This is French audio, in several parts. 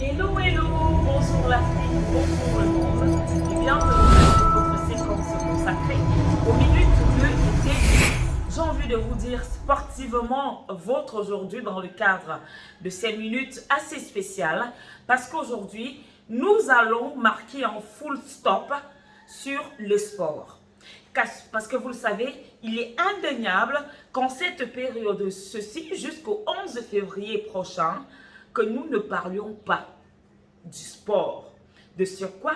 Hello, hello, bonjour l'Afrique, bonjour le monde et bienvenue sur votre séquence consacrée aux minutes de l'été. J'ai envie de vous dire sportivement votre aujourd'hui dans le cadre de ces minutes assez spéciales parce qu'aujourd'hui, nous allons marquer un full stop sur le sport. Parce que vous le savez, il est indéniable qu'en cette période, ceci jusqu'au 11 février prochain, que nous ne parlions pas du sport. De sur quoi?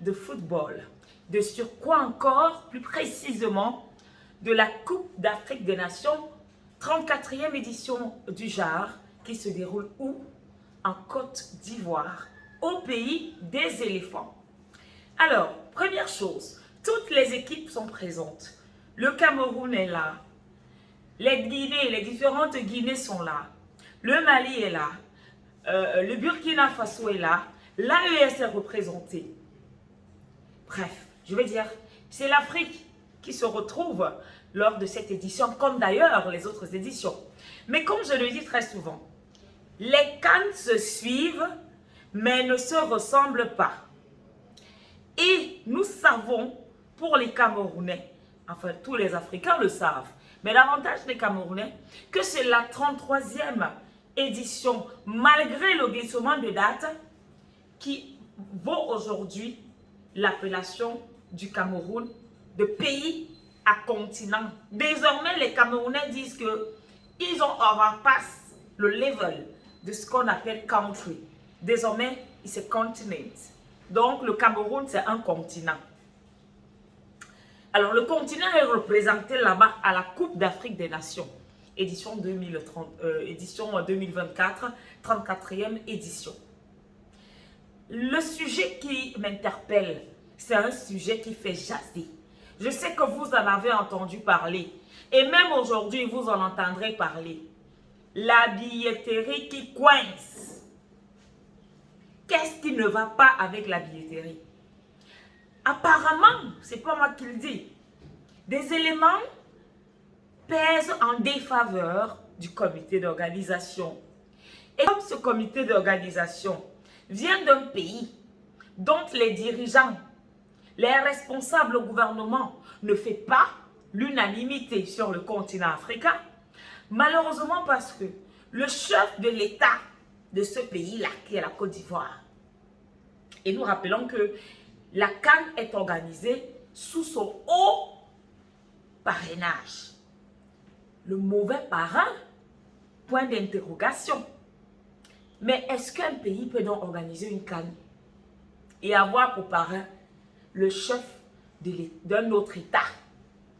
De football. De sur quoi encore? Plus précisément, de la Coupe d'Afrique des Nations, 34e édition du genre, qui se déroule où? En Côte d'Ivoire, au pays des éléphants. Alors, première chose, toutes les équipes sont présentes. Le Cameroun est là. Les Guinées, les différentes Guinées sont là. Le Mali est là. Le Burkina Faso est là. L'AES est représenté. Bref, je veux dire, c'est l'Afrique qui se retrouve lors de cette édition, comme d'ailleurs les autres éditions. Mais comme je le dis très souvent, les CAN se suivent, mais ne se ressemblent pas. Et nous savons, pour les Camerounais, enfin tous les Africains le savent, mais l'avantage des Camerounais, que c'est la 33e édition, malgré le glissement de date, qui vaut aujourd'hui l'appellation du Cameroun de pays à continent. Désormais, les Camerounais disent qu'ils ont overpassé le level de ce qu'on appelle country. Désormais, c'est continent. Donc, le Cameroun, c'est un continent. Alors, le continent est représenté là-bas à la Coupe d'Afrique des Nations, édition 2024, 34e édition. Le sujet qui m'interpelle, c'est un sujet qui fait jaser. Je sais que vous en avez entendu parler, et même aujourd'hui, vous en entendrez parler. La billetterie qui coince. Qu'est-ce qui ne va pas avec la billetterie? Apparemment, c'est pas moi qui le dis, des éléments pèsent en défaveur du comité d'organisation. Et comme ce comité d'organisation vient d'un pays dont les dirigeants, les responsables au gouvernement ne font pas l'unanimité sur le continent africain, malheureusement parce que le chef de l'État de ce pays-là, qui est la Côte d'Ivoire, et nous rappelons que la CAN est organisée sous son haut parrainage. Le mauvais parrain, point d'interrogation. Mais est-ce qu'un pays peut donc organiser une CAN et avoir pour parrain le chef d'un autre État?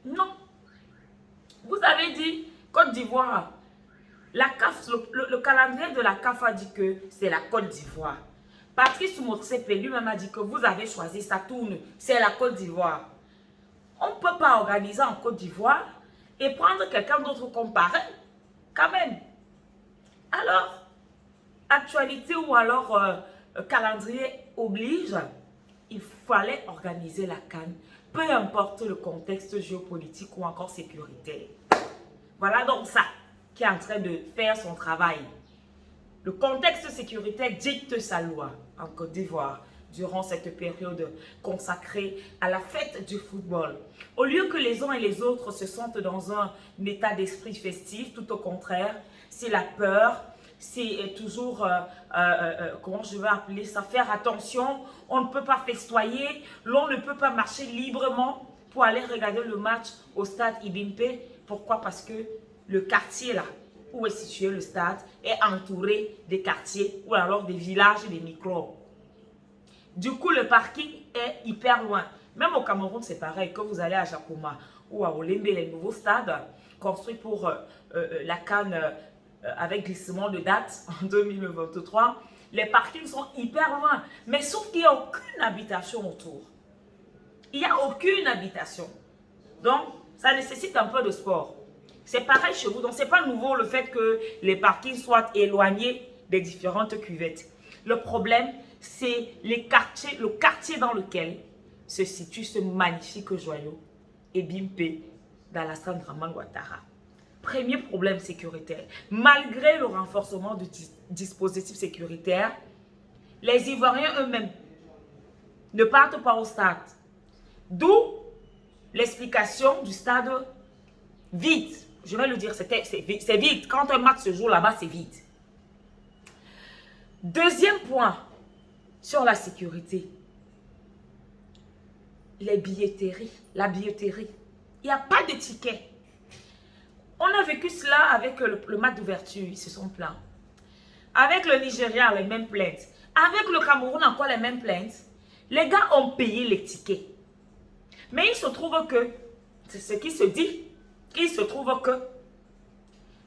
Non. Vous avez dit Côte d'Ivoire. La CAF, le calendrier de la CAF a dit que c'est la Côte d'Ivoire. Patrice Motsepe lui-même a dit que vous avez choisi Saturne, c'est la Côte d'Ivoire. On ne peut pas organiser en Côte d'Ivoire et prendre quelqu'un d'autre comme parrain, quand même. Alors, actualité ou alors calendrier oblige, il fallait organiser la CAN, peu importe le contexte géopolitique ou encore sécuritaire. Voilà donc ça qui est en train de faire son travail. Le contexte sécuritaire dicte sa loi en Côte d'Ivoire durant cette période consacrée à la fête du football. Au lieu que les uns et les autres se sentent dans un état d'esprit festif, tout au contraire, c'est la peur, c'est toujours, comment je vais appeler ça, faire attention, on ne peut pas festoyer, l'on ne peut pas marcher librement pour aller regarder le match au stade Ibimpe. Pourquoi? Parce que le quartier là, où est situé le stade, est entouré des quartiers ou alors des villages et des micros. Du coup, le parking est hyper loin. Même au Cameroun, c'est pareil. Quand vous allez à Jakoma ou à Olembe, les nouveaux stades construits pour la CAN avec glissement de date en 2023, les parkings sont hyper loin. Mais sauf qu'il n'y a aucune habitation autour. Il n'y a aucune habitation. Donc, ça nécessite un peu de sport. C'est pareil chez vous. Donc, ce n'est pas nouveau le fait que les parkings soient éloignés des différentes cuvettes. Le problème, c'est le quartier dans lequel se situe ce magnifique joyau, Ebimpe, dans la Draman Ouattara. Premier problème sécuritaire. Malgré le renforcement du dispositif sécuritaire, les Ivoiriens eux-mêmes ne partent pas au stade. D'où l'explication du stade vide. Je vais le dire, c'est vide. Quand un match se joue là-bas, c'est vide. Deuxième point sur la sécurité. Les billetteries, la billetterie. Il n'y a pas de ticket. On a vécu cela avec le match d'ouverture, ils se sont plaints. Avec le Nigeria, les mêmes plaintes. Avec le Cameroun, encore les mêmes plaintes. Les gars ont payé les tickets. Mais il se trouve que, c'est ce qui se dit, il se trouve que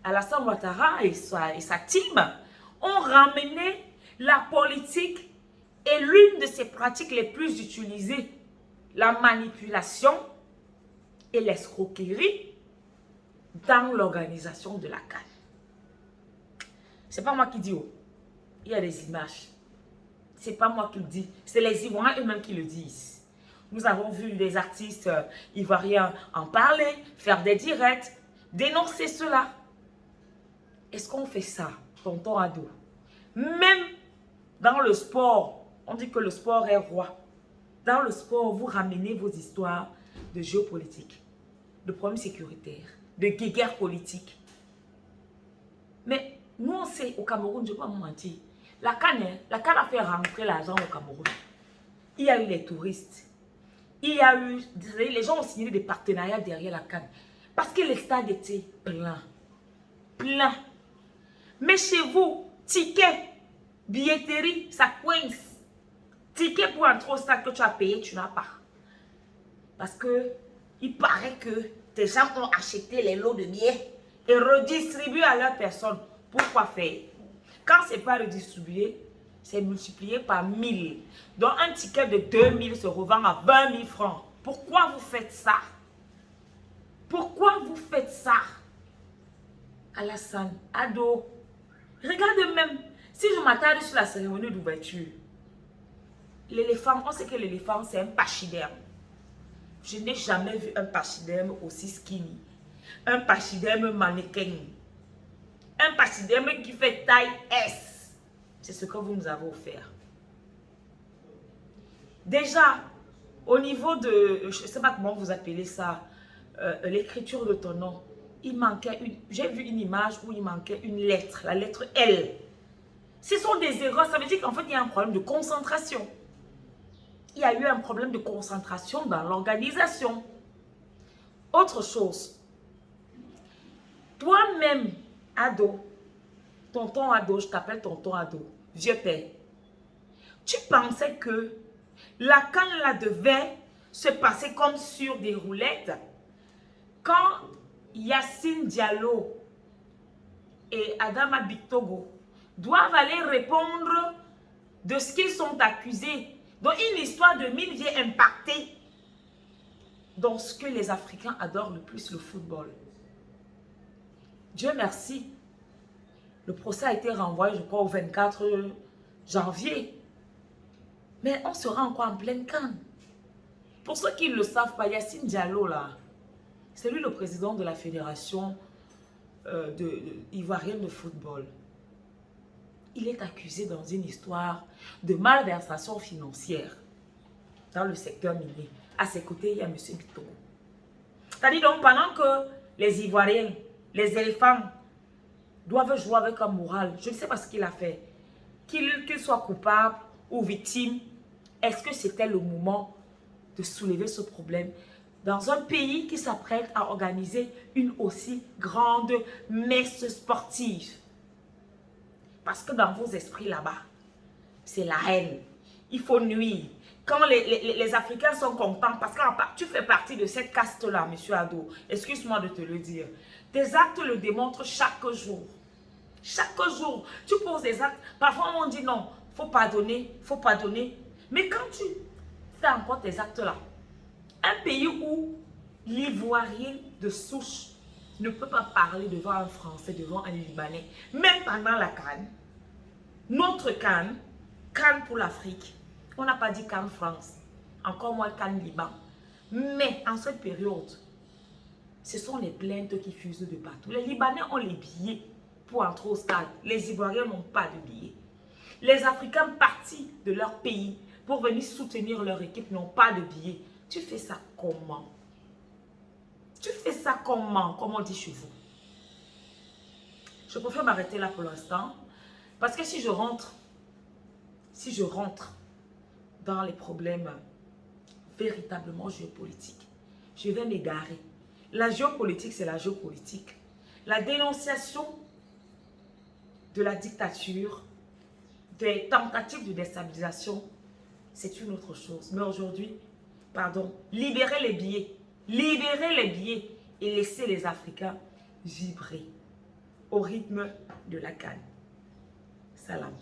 Alassane Ouattara et sa team ont ramené la politique et l'une de ses pratiques les plus utilisées, la manipulation et l'escroquerie dans l'organisation de la CAN. C'est pas moi qui dis, oh. Il y a des images. C'est pas moi qui le dis, c'est les Ivoiriens eux-mêmes qui le disent. Nous avons vu des artistes ivoiriens en parler, faire des directs, dénoncer cela. Est-ce qu'on fait ça, tonton Ado? Même dans le sport, on dit que le sport est roi. Dans le sport, vous ramenez vos histoires de géopolitique, de problèmes sécuritaires, de guerre politique. Mais nous, on sait, au Cameroun, je ne vais pas vous mentir, la CAN a fait rentrer l'argent au Cameroun. Il y a eu les touristes. Il y a eu, les gens ont signé des partenariats derrière la CAN. Parce que les stades étaient pleins. Pleins. Mais chez vous, ticket, billetterie, ça coince. Ticket pour entrer au stade que tu as payé, tu n'as pas. Parce que il paraît que des gens ont acheté les lots de billets et redistribué à leurs personnes. Pourquoi faire? Quand ce n'est pas redistribué, c'est multiplié par 1000. Donc un ticket de 2000 se revend à 20 000 francs. Pourquoi vous faites ça? Pourquoi vous faites ça? Alassane, Ado, regarde même, si je m'attarde sur la cérémonie d'ouverture, l'éléphant, on sait que l'éléphant c'est un pachyderme. Je n'ai jamais vu un pachyderme aussi skinny. Un pachyderme mannequin. Un pachyderme qui fait taille S. C'est ce que vous nous avez offert. Déjà, au niveau de, je ne sais pas comment vous appelez ça, l'écriture de ton nom, il manquait une, j'ai vu une image où il manquait une lettre, la lettre L. Ce sont des erreurs, ça veut dire qu'en fait, il y a un problème de concentration. Il y a eu un problème de concentration dans l'organisation. Autre chose, toi-même, Ado, tonton Ado, je t'appelle tonton Ado, vieux père, tu pensais que la CAN là devait se passer comme sur des roulettes quand Yacine Diallo et Adama Bictogo doivent aller répondre de ce qu'ils sont accusés. Donc une histoire de mine vient impacter dans ce que les Africains adorent le plus, le football. Dieu merci, le procès a été renvoyé, je crois, au 24 janvier. Mais on sera encore en pleine CAN. Pour ceux qui ne le savent pas, Yacine Diallo, là, c'est lui le président de la fédération ivoirienne de football. Il est accusé dans une histoire de malversation financière dans le secteur minier. À ses côtés, il y a M. Bictogo. C'est-à-dire donc, pendant que les Ivoiriens, les éléphants, doivent jouer avec un moral, je ne sais pas ce qu'il a fait, qu'il soit coupable ou victime, est-ce que c'était le moment de soulever ce problème dans un pays qui s'apprête à organiser une aussi grande messe sportive? Parce que dans vos esprits là-bas, c'est la haine. Il faut nuire. Quand les Africains sont contents, parce que tu fais partie de cette caste-là, monsieur Ado, excuse-moi de te le dire. Tes actes le démontrent chaque jour. Chaque jour, tu poses des actes. Parfois, on dit non, il faut pardonner, il faut pardonner. Mais quand tu fais encore tes actes-là, un pays où l'Ivoirien de souche ne peut pas parler devant un Français, devant un Libanais, même pendant la CAN, notre CAN pour l'Afrique, on n'a pas dit CAN France, encore moins CAN Liban. Mais en cette période, ce sont les plaintes qui fusent de partout. Les Libanais ont les billets pour entrer au stade. Les Ivoiriens n'ont pas de billets. Les Africains partis de leur pays pour venir soutenir leur équipe n'ont pas de billets. Tu fais ça comment? Tu fais ça comment? Comme on dit chez vous. Je préfère m'arrêter là pour l'instant. Parce que si je rentre dans les problèmes véritablement géopolitiques, je vais m'égarer. La géopolitique, c'est la géopolitique. La dénonciation de la dictature, des tentatives de déstabilisation, c'est une autre chose. Mais aujourd'hui, pardon, libérez les billets. Libérez les billets et laissez les Africains vibrer au rythme de la canne. Salam.